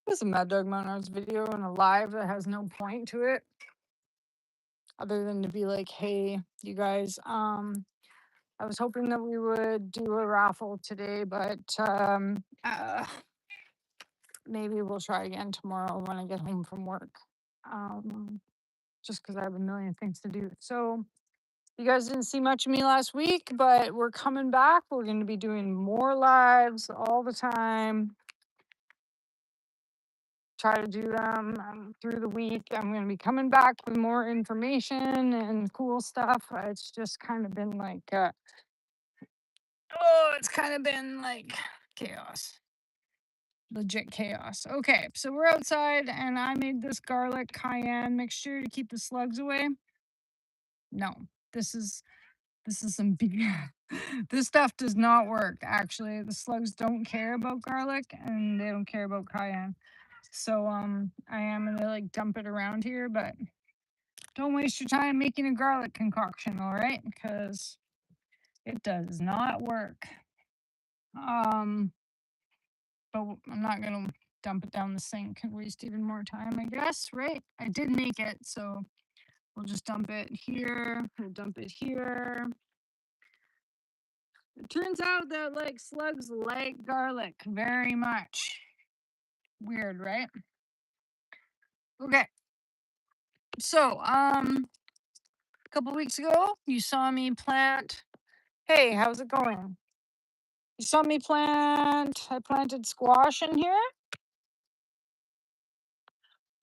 This is a Maddogmountainarts video and a live that has no point to it other than to be like, hey, you guys, I was hoping that we would do a raffle today, but maybe we'll try again tomorrow when I get home from work. Just because I have a million things to do. So you guys didn't see much of me last week, but we're coming back. We're going to be doing more lives all the time. Try to do them through the week. I'm going to be coming back with more information and cool stuff. It's just kind of been like, it's kind of been like chaos. Legit chaos. Okay, so we're outside and I made this garlic cayenne mixture to keep the slugs away. No, this is some this stuff does not work. Actually, the slugs don't care about garlic and they don't care about cayenne. So I am gonna like dump it around here, but don't waste your time making a garlic concoction, all right? Because it does not work. But I'm not gonna dump it down the sink and waste even more time, I guess, right? I did make it, so we'll just dump it here. We'll dump it here. It turns out that like slugs like garlic very much. Weird, right? Okay. So, a couple weeks ago, you saw me plant. Hey, how's it going? You saw me plant. I planted squash in here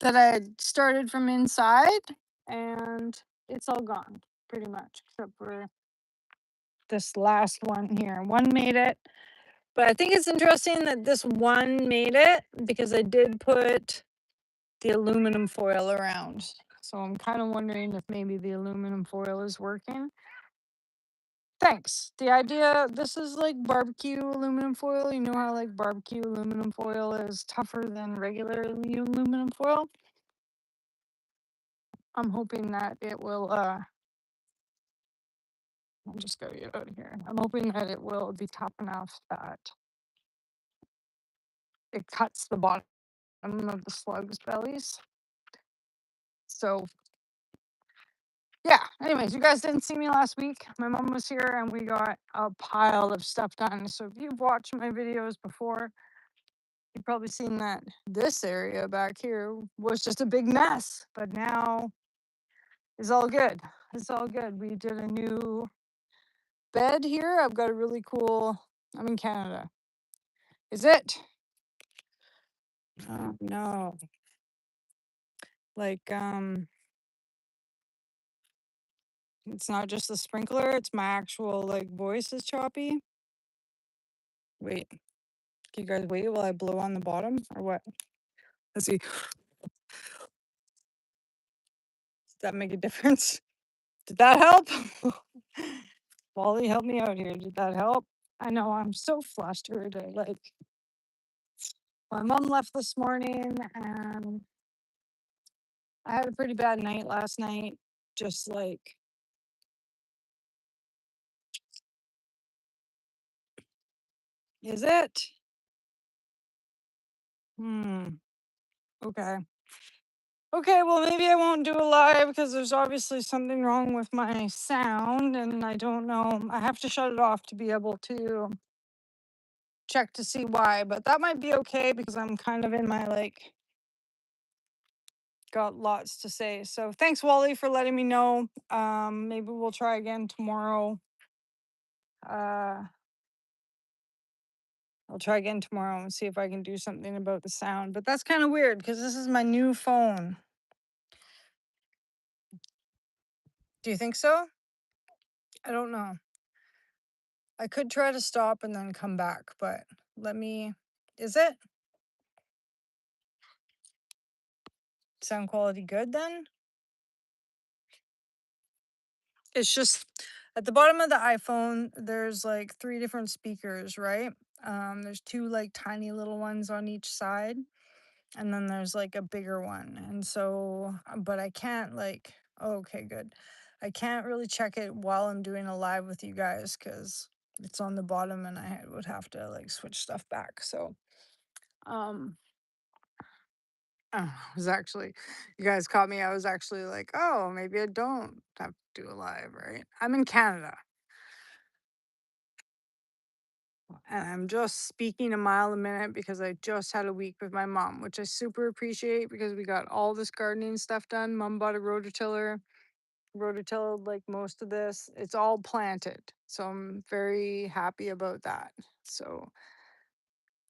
that I had started from inside, and it's all gone pretty much, except for this last one here. One made it, but I think it's interesting that this one made it because I did put the aluminum foil around. So I'm kind of wondering if maybe the aluminum foil is working. Thanks. The idea, this is like barbecue aluminum foil. You know how like barbecue aluminum foil is tougher than regular aluminum foil? I'm hoping that it will, I'll just go get out of here. I'm hoping that it will be tough enough that it cuts the bottom of the slug's bellies. So yeah, anyways, you guys didn't see me last week. My mom was here and we got a pile of stuff done. So if you've watched my videos before, you've probably seen that this area back here was just a big mess, but now it's all good. It's all good. We did a new bed here. I've got a really cool, I'm in Canada. Is it? Oh, no. Like, it's not just the sprinkler, it's my actual like voice is choppy. Wait, can you guys wait while I blow on the bottom or what? Let's see. Does that make a difference? Did that help? Wally, help me out here. Did that help? I know I'm so flustered. My mom left this morning and I had a pretty bad night last night. Just like, is it? Okay. Okay, well, maybe I won't do a live because there's obviously something wrong with my sound and I don't know. I have to shut it off to be able to check to see why, but that might be okay because I'm kind of in my like, got lots to say. So thanks, Wally, for letting me know. Maybe we'll try again tomorrow. I'll try again tomorrow and see if I can do something about the sound. But that's kind of weird because this is my new phone. Do you think so? I don't know. I could try to stop and then come back, but is it? Sound quality good then? It's just at the bottom of the iPhone, there's like 3 different speakers, right? There's 2 like tiny little ones on each side, and then there's like a bigger one. And so, but I can't like, okay, good. I can't really check it while I'm doing a live with you guys because it's on the bottom and I would have to like switch stuff back. So, I was actually, you guys caught me. I was actually like, oh, maybe I don't have to do a live, right? I'm in Canada and I'm just speaking a mile a minute because I just had a week with my mom, which I super appreciate because we got all this gardening stuff done. Mom bought a rototiller, rototilled like most of this. It's all planted. So I'm very happy about that. So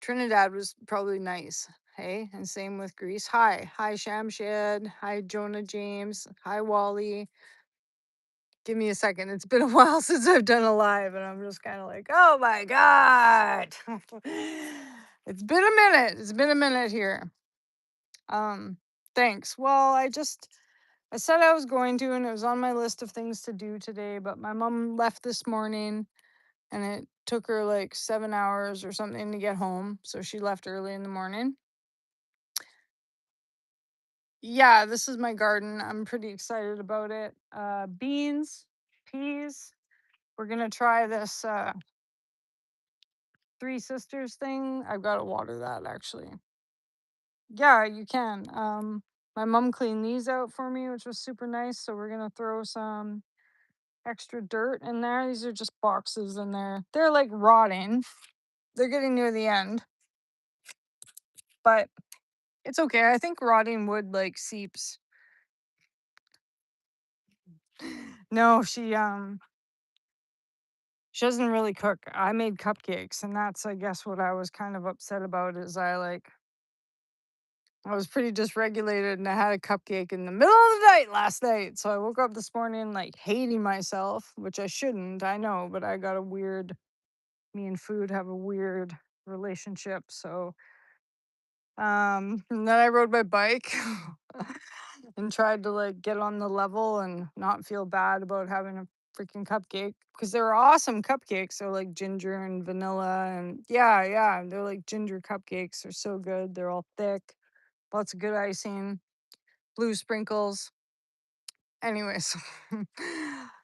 Trinidad was probably nice. Hey, and same with Greece. Hi, Shamshed. Hi, Jonah James. Hi, Wally. Give me a second. It's been a while since I've done a live, and I'm just kind of like, oh my god, it's been a minute. It's been a minute here. Um, thanks. Well, I said I was going to, and it was on my list of things to do today. But my mom left this morning, and it took her like 7 hours or something to get home, so she left early in the morning. Yeah, this is my garden. I'm pretty excited about it. Beans, peas. We're gonna try this Three Sisters thing. I've got to water that actually. Yeah, you can. My mom cleaned these out for me, which was super nice. So we're gonna throw some extra dirt in there. These are just boxes in there. They're like rotting. They're getting near the end, but it's okay. I think rotting wood like seeps. No, she doesn't really cook. I made cupcakes, and that's I guess what I was kind of upset about is I was pretty dysregulated and I had a cupcake in the middle of the night last night. So I woke up this morning like hating myself, which I shouldn't, I know, but I got a weird, me and food have a weird relationship. So and then I rode my bike and tried to like get on the level and not feel bad about having a freaking cupcake because they're awesome cupcakes. They're like ginger and vanilla and yeah, they're like ginger cupcakes. They're so good. They're all thick, lots of good icing, blue sprinkles. Anyways,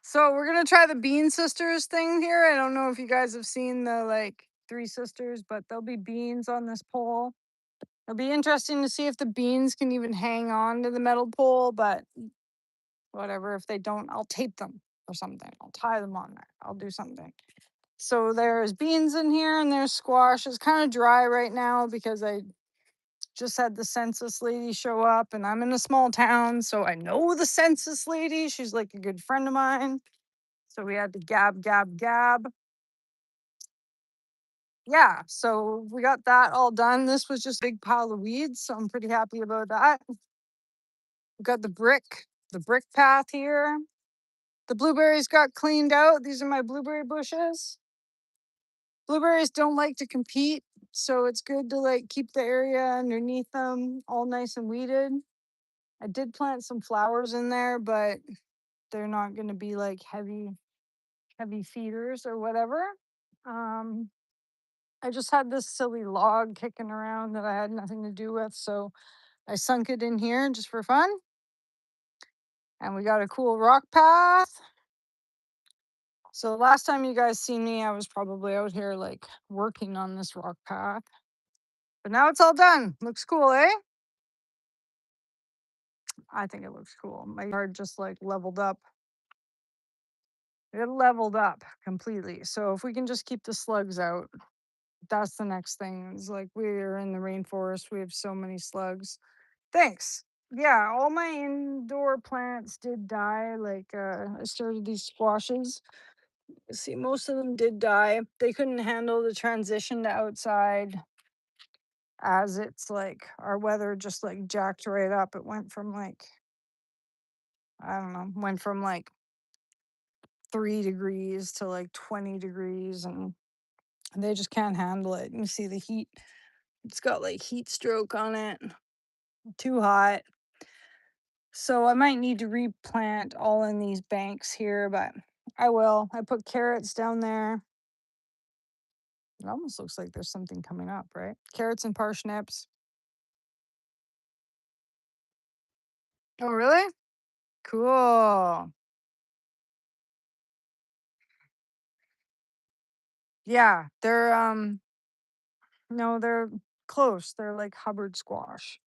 so we're gonna try the Bean Sisters thing here. I don't know if you guys have seen the like Three Sisters, but there'll be beans on this pole. It'll be interesting to see if the beans can even hang on to the metal pole, but whatever. If they don't, I'll tape them or something. I'll tie them on there. I'll do something. So there's beans in here and there's squash. It's kind of dry right now because I just had the census lady show up and I'm in a small town, so I know the census lady. She's like a good friend of mine. So we had to gab. Yeah, so we got that all done. This was just a big pile of weeds, so I'm pretty happy about that. We got the brick path here. The blueberries got cleaned out. These are my blueberry bushes. Blueberries don't like to compete, so it's good to like keep the area underneath them all nice and weeded. I did plant some flowers in there, but they're not going to be like heavy feeders or whatever. Um, I just had this silly log kicking around that I had nothing to do with, so I sunk it in here just for fun. And we got a cool rock path. So the last time you guys seen me, I was probably out here like working on this rock path. But now it's all done. Looks cool, eh? I think it looks cool. My yard just like leveled up. It leveled up completely. So if we can just keep the slugs out, that's the next thing. It's like we're in the rainforest. We have so many slugs. Thanks. Yeah, all my indoor plants did die. Like I started these squashes. See, most of them did die. They couldn't handle the transition to outside as it's like our weather just like jacked right up. It went from like, I don't know, went from like 3 degrees to like 20 degrees and they just can't handle it. You see the heat. It's got like heat stroke on it. Too hot. So I might need to replant all in these banks here, but I will. I put carrots down there. It almost looks like there's something coming up, right? Carrots and parsnips. Oh, really? Cool. Yeah, they're no, they're close. They're like Hubbard squash.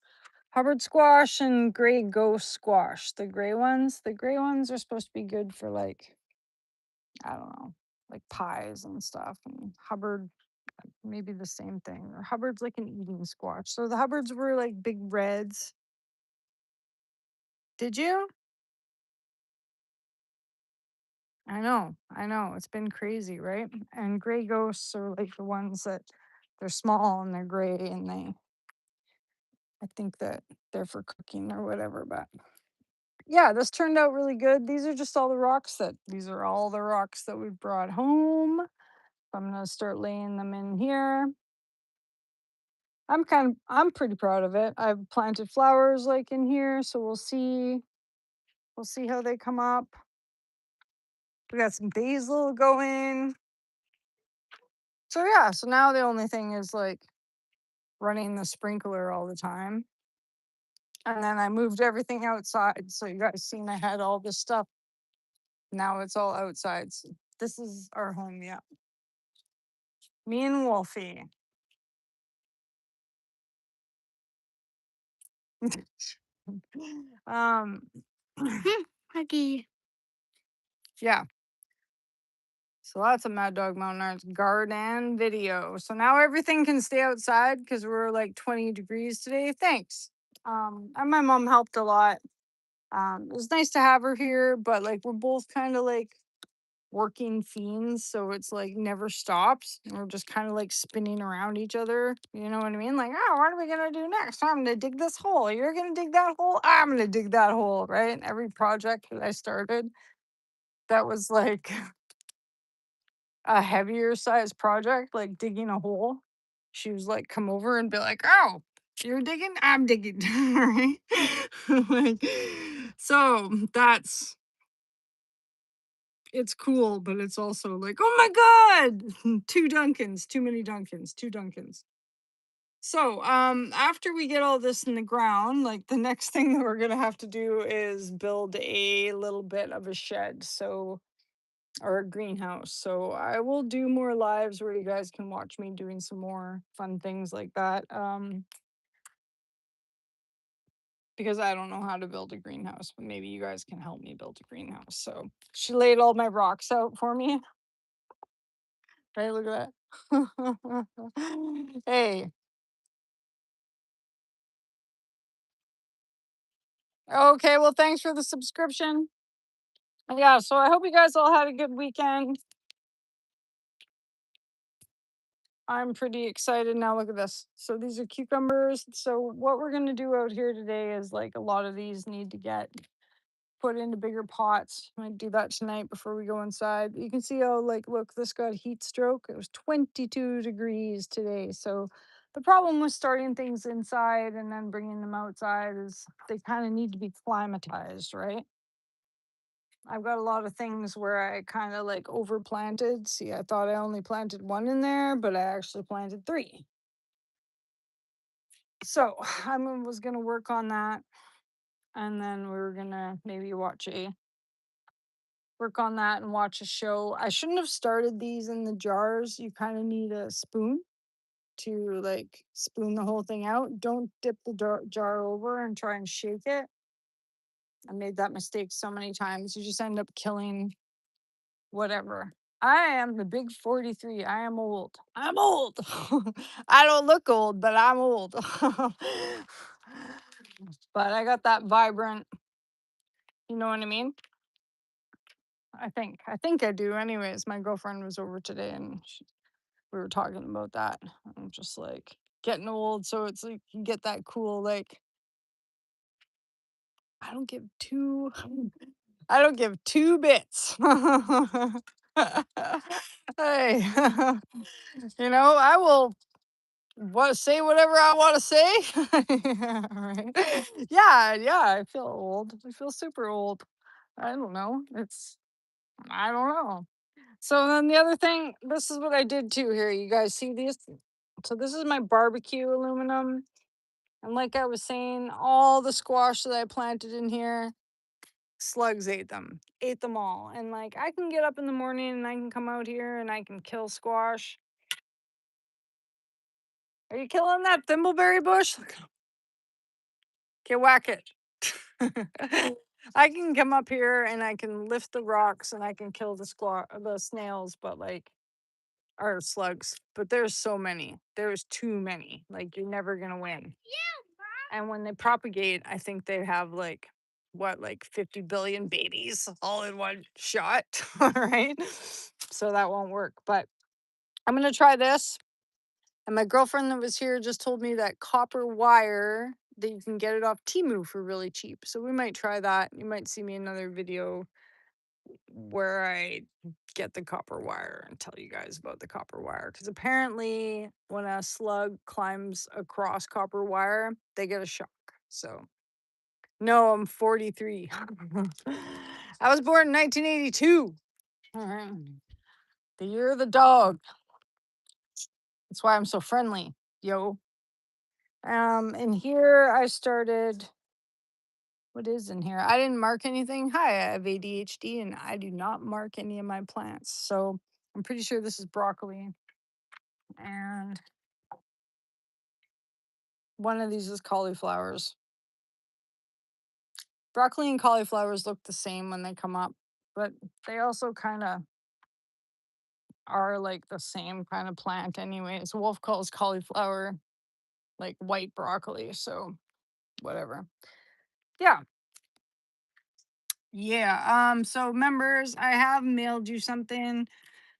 Hubbard squash and gray ghost squash. The gray ones. The gray ones are supposed to be good for like, I don't know, like pies and stuff. And Hubbard, maybe the same thing. Or Hubbard's like an eating squash. So the Hubbards were like big reds. Did you? I know. It's been crazy, right? And gray ghosts are like the ones that they're small and they're gray and I think that they're for cooking or whatever. But yeah, this turned out really good. These are all the rocks that we brought home. I'm gonna start laying them in here. I'm pretty proud of it. I've planted flowers like in here, so we'll see how they come up. We got some basil going. So yeah, so now the only thing is like running the sprinkler all the time. And then I moved everything outside. So you guys seen I had all this stuff. Now it's all outside. So this is our home, yeah. Me and Wolfie. um Huggy. yeah. So that's a Mad Dog Mountain Arts garden video. So now everything can stay outside because we're like 20 degrees today. Thanks. And my mom helped a lot. It was nice to have her here, but like we're both kind of like working fiends, so it's like never stops. And we're just kind of like spinning around each other. You know what I mean? Like, oh, what are we gonna do next? I'm gonna dig this hole. You're gonna dig that hole. I'm gonna dig that hole. Right? Every project that I started, that was like a heavier size project, like digging a hole. She was like, come over and be like, oh, you're digging, I'm digging. Right? Like, so that's it's cool, but it's also like, oh my God, two Duncans, too many Duncans, two Duncans. So, after we get all this in the ground, like the next thing that we're gonna have to do is build a little bit of a shed. So, or a greenhouse. So I will do more lives where you guys can watch me doing some more fun things like that. Because I don't know how to build a greenhouse, but maybe you guys can help me build a greenhouse. So she laid all my rocks out for me. Right, look at that. Hey, okay, well, thanks for the subscription. Yeah, so I hope you guys all had a good weekend. I'm pretty excited now. Look at this. So these are cucumbers. So what we're gonna do out here today is like a lot of these need to get put into bigger pots. I might do that tonight before we go inside. You can see how like look, this got a heat stroke. It was 22 degrees today. So the problem with starting things inside and then bringing them outside is they kind of need to be climatized, right? I've got a lot of things where I kind of like overplanted. See, I thought I only planted one in there, but I actually planted three. So I was gonna work on that, and then we are gonna maybe work on that and watch a show. I shouldn't have started these in the jars. You kind of need a spoon to like spoon the whole thing out. Don't dip the jar over and try and shake it. I made that mistake so many times. You just end up killing whatever. I am the big 43. I am old. I'm old. I don't look old, but I'm old. But I got that vibrant, you know what I mean? I think I do. Anyways, my girlfriend was over today and we were talking about that. I'm just like getting old, so it's like you get that cool like I don't give two I don't give two bits. Hey, I will say whatever I want to say. Right? Yeah, I feel old. I feel super old. I don't know. I don't know. So then the other thing, this is what I did too here. You guys see these? So this is my barbecue aluminum. And like I was saying, all the squash that I planted in here, slugs ate them all. And like I can get up in the morning and I can come out here and I can kill squash. Are you killing that thimbleberry bush? Okay, whack it. I can come up here and I can lift the rocks and I can kill the snails, but like, or slugs. But there's so many. There's too many. Like, you're never gonna win. And when they propagate, I think they have like what, like 50 billion babies all in one shot. All right. So that won't work. But I'm gonna try this. And my girlfriend that was here just told me that copper wire that you can get it off Temu for really cheap. So we might try that. You might see me in another video where I get the copper wire and tell you guys about the copper wire. Because apparently, when a slug climbs across copper wire, they get a shock. So, no, I'm 43. I was born in 1982. All right. The year of the dog. That's why I'm so friendly. Yo. And here I started. What is in here? I didn't mark anything. Hi, I have ADHD and I do not mark any of my plants. So I'm pretty sure this is broccoli. And one of these is cauliflowers. Broccoli and cauliflowers look the same when they come up, but they also kind of are like the same kind of plant anyways. Wolf calls cauliflower like white broccoli, so whatever. Yeah. Yeah. So members, I have mailed you something.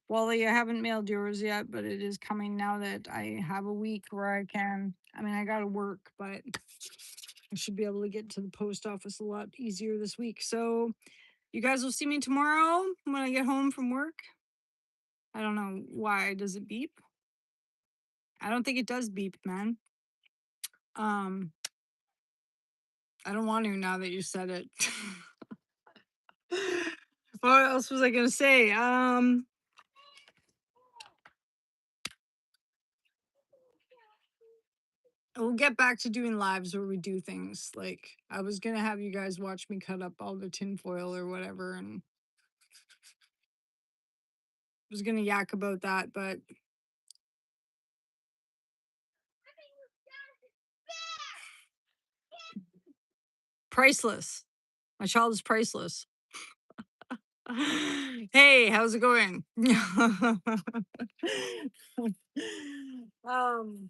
Wally, I haven't mailed yours yet, but it is coming now that I have a week where I can. I mean, I gotta work, but I should be able to get to the post office a lot easier this week. So you guys will see me tomorrow when I get home from work. I don't know why. Does it beep? I don't think it does beep, man. Um, I don't want to now that you said it. What else was I gonna say? We'll get back to doing lives where we do things. Like, I was gonna have you guys watch me cut up all the tinfoil or whatever, and was gonna yak about that, but priceless. My child is priceless. Hey, how's it going? um,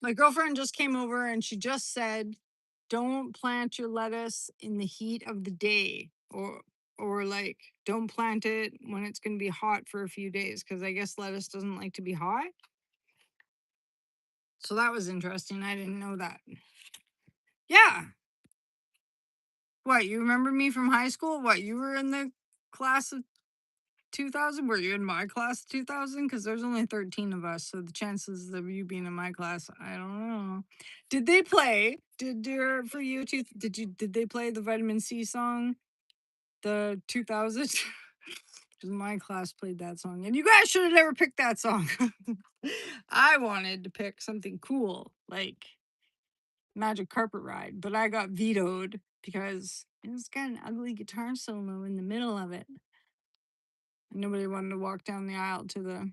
my girlfriend just came over and she just said, "Don't plant your lettuce in the heat of the day, or like don't plant it when it's going to be hot for a few days because I guess lettuce doesn't like to be hot." So that was interesting. I didn't know that. Yeah. What, you remember me from high school? What, you were in the class of 2000? Were you in my class 2000? Because there's only 13 of us, so the chances of you being in my class, I don't know. Did they play? For you two? Did they play the Vitamin C song? The 2000s? Because my class played that song, and you guys should have never picked that song. I wanted to pick something cool, like Magic Carpet Ride, but I got vetoed because it's got an ugly guitar solo in the middle of it. And nobody wanted to walk down the aisle to the.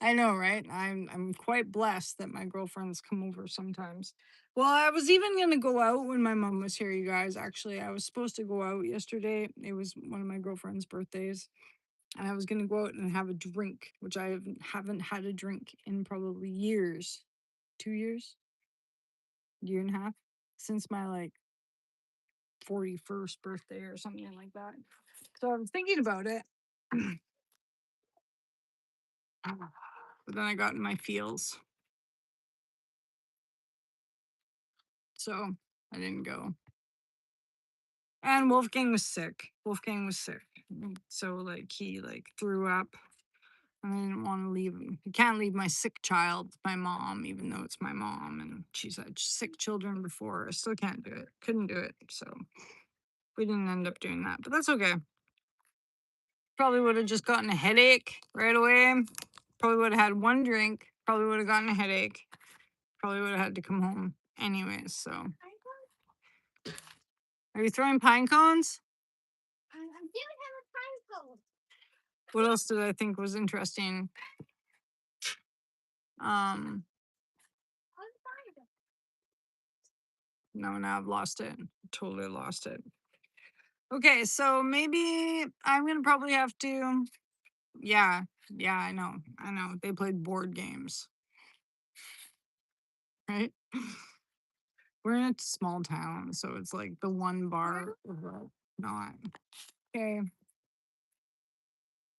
I know, right? I'm quite blessed that my girlfriends come over sometimes. Well, I was even gonna go out when my mom was here, you guys. Actually, I was supposed to go out yesterday. It was one of my girlfriend's birthdays. And I was gonna go out and have a drink, which I haven't had a drink in probably years. 2 years? Year and a half? Since my like 41st birthday or something like that. So I was thinking about it. But then I got in my feels. So I didn't go. And Wolfgang was sick. Wolfgang was sick. So like he like threw up. I didn't want to leave him. You can't leave my sick child, my mom, even though it's my mom and she's had sick children before. I still can't do it. Couldn't do it. So we didn't end up doing that. But that's okay. Probably would have just gotten a headache right away. Probably would have had one drink. Probably would have gotten a headache. Probably would have had to come home anyways. So are you throwing pine cones? I do have a pine cone. What else did I think was interesting? Now I've lost it. Totally lost it. Okay, so maybe I'm gonna probably have to. Yeah, yeah, I know. I know. They played board games, right? We're in a small town, so it's like the one bar is like not okay.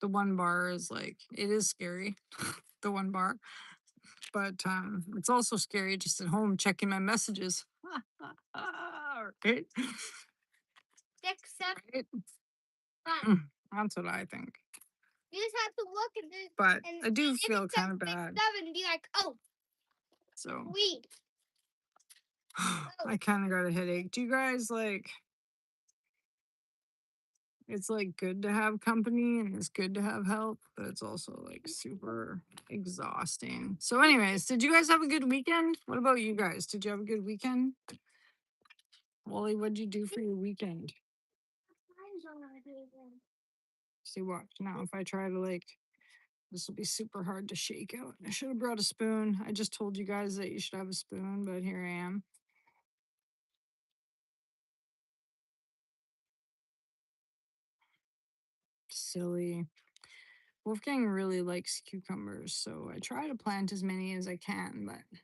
The one bar is like it is scary. The one bar, but it's also scary just at home checking my messages. Right? Except Right? fun. That's what I think. You just have to look at this But and I do if feel it kind says of bad. 6-7 and be like, oh, So sweet. I kind of got a headache. Do you guys like? It's like good to have company and it's good to have help, but it's also like super exhausting. So, anyways, did you guys have a good weekend? What about you guys? Did you have a good weekend? Wally, what'd you do for your weekend? See what now if I try to like this will be super hard to shake out. I should have brought a spoon. I just told you guys that you should have a spoon, but here I am. Silly. Wolfgang really likes cucumbers, so I try to plant as many as I can, but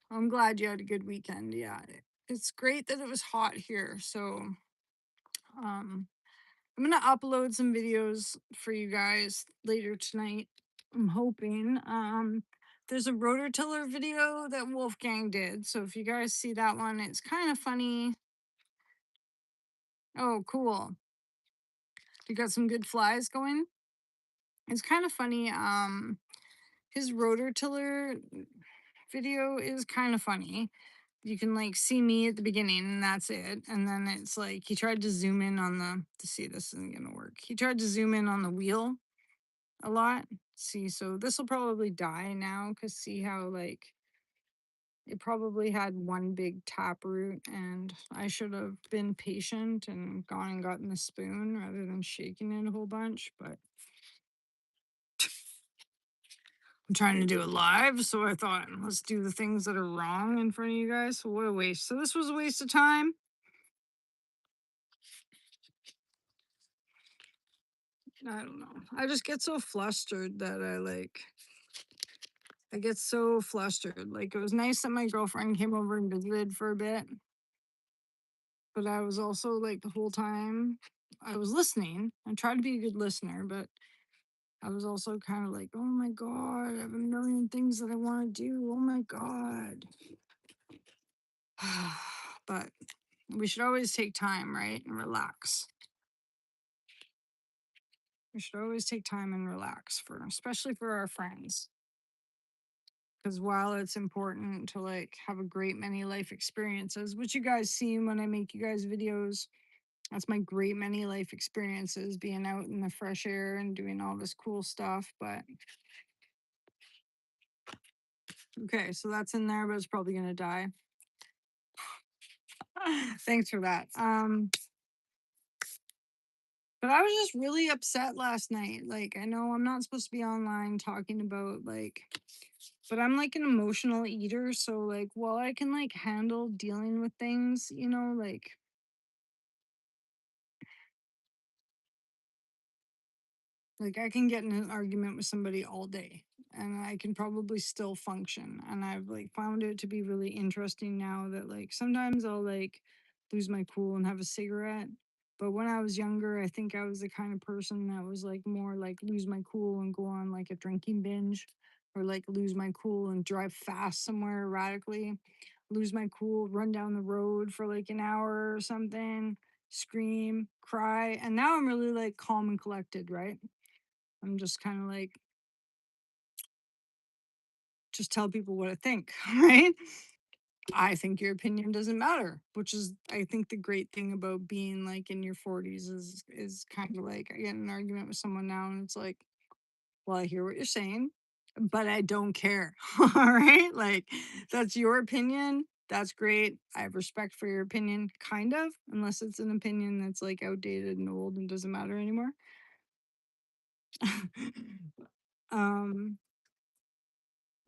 I'm glad you had a good weekend. Yeah. It's great that it was hot here. So um I'm gonna upload some videos for you guys later tonight. I'm hoping. There's a rototiller video that Wolfgang did. So if you guys see that one, it's kind of funny. Oh, cool. You got some good flies going. It's kind of funny. His rototiller video is kind of funny. You can like see me at the beginning and that's it. And then it's like he tried to zoom in on the to see this isn't gonna work. He tried to zoom in on the wheel a lot. See, so this will probably die now because see how like it probably had one big tap root and I should have been patient and gone and gotten the spoon rather than shaking it a whole bunch, but I'm trying to do it live, so I thought let's do the things that are wrong in front of you guys. So what a waste. So this was a waste of time. I don't know. I just get so flustered that I get so flustered. Like it was nice that my girlfriend came over and visited for a bit, but I was also like the whole time I was listening. I tried to be a good listener, but I was also kind of like, oh my God, I have a million things that I want to do. Oh my God. But we should always take time, right? And relax. We should always take time and relax especially for our friends. Because while it's important to like have a great many life experiences, which you guys see when I make you guys videos, that's my great many life experiences, being out in the fresh air and doing all this cool stuff. But okay, so that's in there, but it's probably gonna die. Thanks for that. But I was just really upset last night. Like, I know I'm not supposed to be online talking about like, but I'm like an emotional eater. So, like, while I can like handle dealing with things, like I can get in an argument with somebody all day and I can probably still function. And I've like found it to be really interesting now that like sometimes I'll like lose my cool and have a cigarette. But when I was younger, I think I was the kind of person that was like more like lose my cool and go on like a drinking binge or like lose my cool and drive fast somewhere erratically, lose my cool, run down the road for like an hour or something, scream, cry. And now I'm really like calm and collected, right? I'm just kind of like, just tell people what I think, right? I think your opinion doesn't matter, which is, I think, the great thing about being like in your 40s is kind of like I get in an argument with someone now, and it's like, well, I hear what you're saying, but I don't care. All right, like that's your opinion. That's great. I have respect for your opinion, kind of, unless it's an opinion that's like outdated and old and doesn't matter anymore. um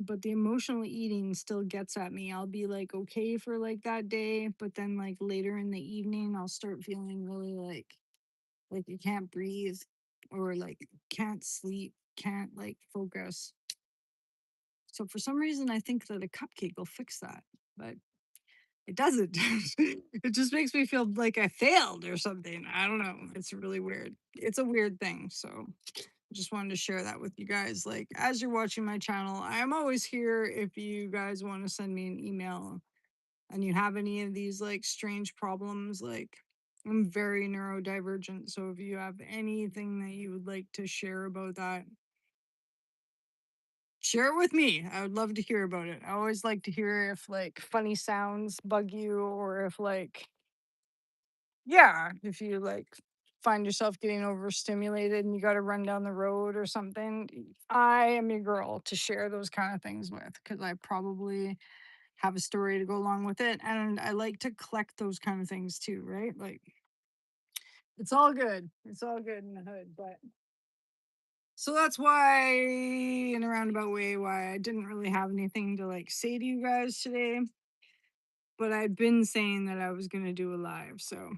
but the emotional eating still gets at me. I'll be like okay for like that day, but then like later in the evening, I'll start feeling really like you can't breathe or like can't sleep, can't like focus. So for some reason, I think that a cupcake will fix that, but it doesn't. It just makes me feel like I failed or something. I don't know. It's really weird. It's a weird thing. So just wanted to share that with you guys. Like, as you're watching my channel, I'm always here if you guys want to send me an email and you have any of these like strange problems. Like, I'm very neurodivergent. So if you have anything that you would like to share about that, share it with me. I would love to hear about it. I always like to hear if like funny sounds bug you or if like, yeah, if you like find yourself getting overstimulated and you got to run down the road or something. I am your girl to share those kind of things with because I probably have a story to go along with it. And I like to collect those kind of things too, right? Like, it's all good. It's all good in the hood. But so that's why, in a roundabout way, why I didn't really have anything to like say to you guys today. But I'd been saying that I was gonna do a live, so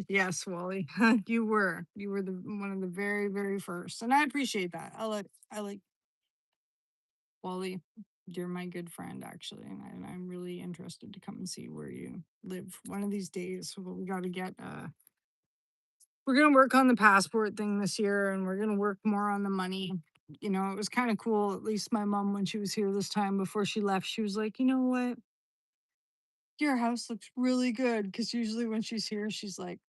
yes, Wally, you were. You were the one of the very, very first. And I appreciate that. I like Wally. You're my good friend, actually, and I'm really interested to come and see where you live one of these days. We got to get we're gonna work on the passport thing this year, and we're gonna work more on the money. You know, it was kind of cool. At least my mom, when she was here this time before she left, she was like, you know what? Your house looks really good. Because usually when she's here, she's like,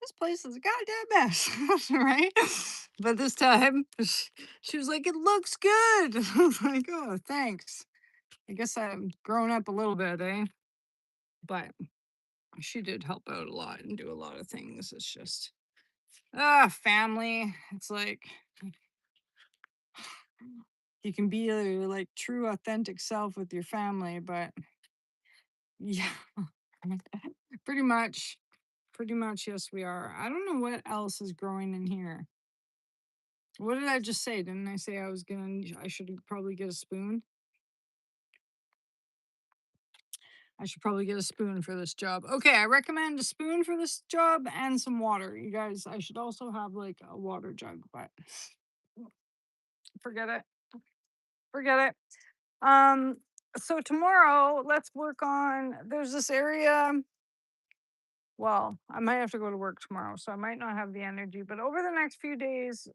this place is a goddamn mess, right? But this time, she was like, it looks good. I was like, oh, thanks. I guess I'm growing up a little bit, eh? But she did help out a lot and do a lot of things. It's just, family. It's like, you can be your like true, authentic self with your family, but yeah, pretty much. Pretty much, yes, we are. I don't know what else is growing in here. What did I just say? Didn't I say I should probably get a spoon? I should probably get a spoon for this job. Okay, I recommend a spoon for this job and some water. You guys, I should also have like a water jug, but forget it. Forget it. Um, so tomorrow, let's work on there's this area. Well, I might have to go to work tomorrow, so I might not have the energy, but over the next few days,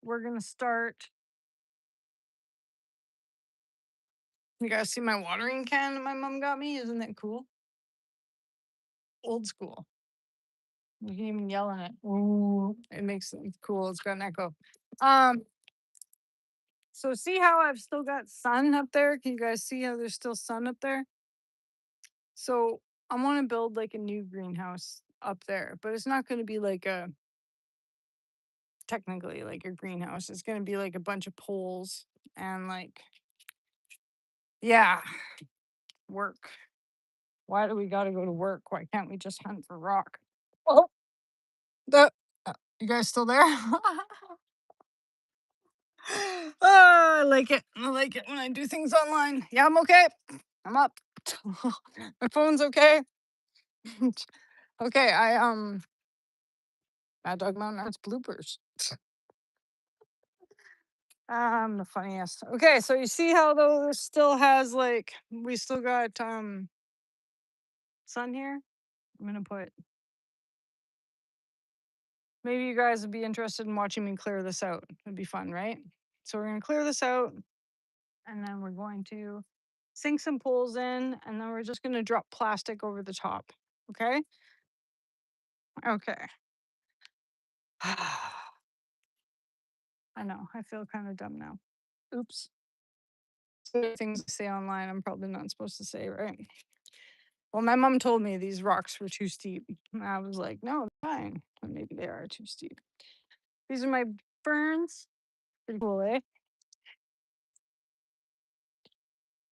we're gonna start. You guys see my watering can that my mom got me? Isn't that cool? Old school. You can even yell in it. Ooh, it makes it cool. It's got an echo. Um, so see how I've still got sun up there? Can you guys see how there's still sun up there? So I want to build like a new greenhouse up there, but it's not going to be like a technically like a greenhouse. It's going to be like a bunch of poles and like, yeah, work. Why do we got to go to work? Why can't we just hunt for rock? Oh, the you guys still there? Oh, I like it. I like it when I do things online. Yeah, I'm okay. I'm up. My phone's okay. Okay, Maddogmountainarts bloopers. I'm the funniest. Okay, so you see how though this still has like we still got sun here? I'm gonna put maybe you guys would be interested in watching me clear this out. It'd be fun, right? So we're gonna clear this out and then we're going to sink some poles in and then we're just gonna drop plastic over the top. Okay? Okay. I know. I feel kind of dumb now. Oops. Things to say online I'm probably not supposed to say, right? Well, my mom told me these rocks were too steep. And I was like, no, they're fine. But maybe they are too steep. These are my ferns. Pretty cool, eh?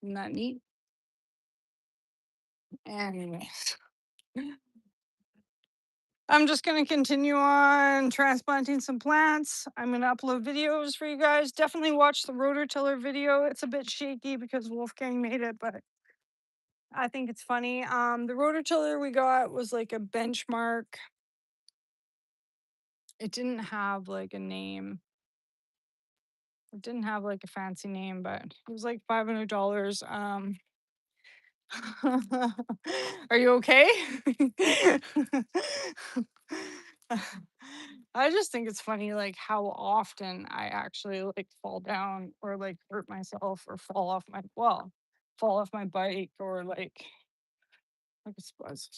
Isn't that neat? Anyways. I'm just going to continue on transplanting some plants. I'm going to upload videos for you guys. Definitely watch the rototiller video. It's a bit shaky because Wolfgang made it, but I think it's funny. The rototiller we got was like a benchmark. It didn't have like a name. It didn't have like a fancy name, but it was like $500. Are you okay? I just think it's funny, like how often I actually like fall down or like hurt myself or fall off my bike or like I suppose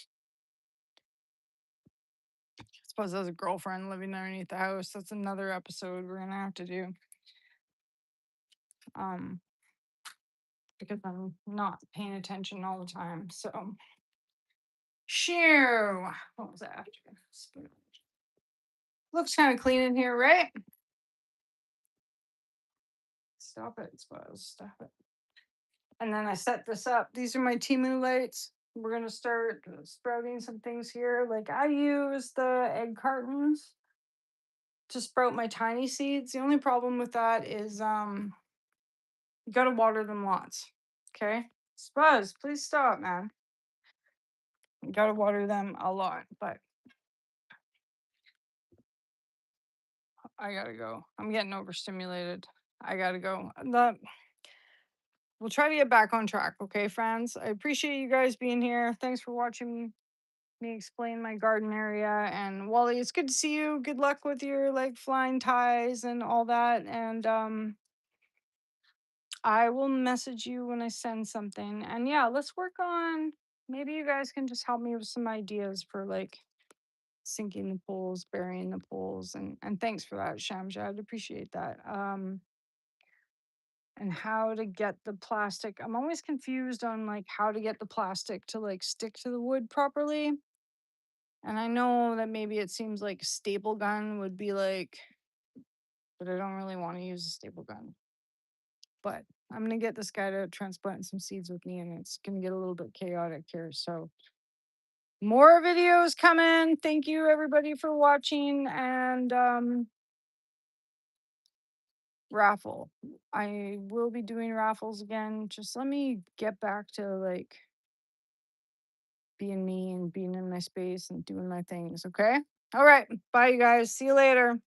as a girlfriend living underneath the house, that's another episode we're gonna have to do. Um, because I'm not paying attention all the time. So, shoo. What was that? Looks kind of clean in here, right? Stop it, Spuzz. Stop it. And then I set this up. These are my Timu lights. We're gonna start sprouting some things here. Like I use the egg cartons to sprout my tiny seeds. The only problem with that is you gotta water them lots. Okay? Spuzz, please stop, man. You gotta water them a lot, but I gotta go. I'm getting overstimulated. I gotta go. We'll try to get back on track, okay, friends? I appreciate you guys being here. Thanks for watching me explain my garden area. And Wally, it's good to see you. Good luck with your like flying ties and all that. And I will message you when I send something. And yeah, let's work on maybe you guys can just help me with some ideas for like sinking the poles, burying the poles. And thanks for that, Shamjad. Appreciate that. And how to get the plastic. I'm always confused on like how to get the plastic to like stick to the wood properly. And I know that maybe it seems like a staple gun would be like, but I don't really want to use a staple gun. But I'm gonna get this guy to transplant some seeds with me, and it's gonna get a little bit chaotic here. So more videos coming. Thank you everybody for watching, and raffle. I will be doing raffles again. Just let me get back to like being me and being in my space and doing my things. Okay. All right. Bye, you guys. See you later.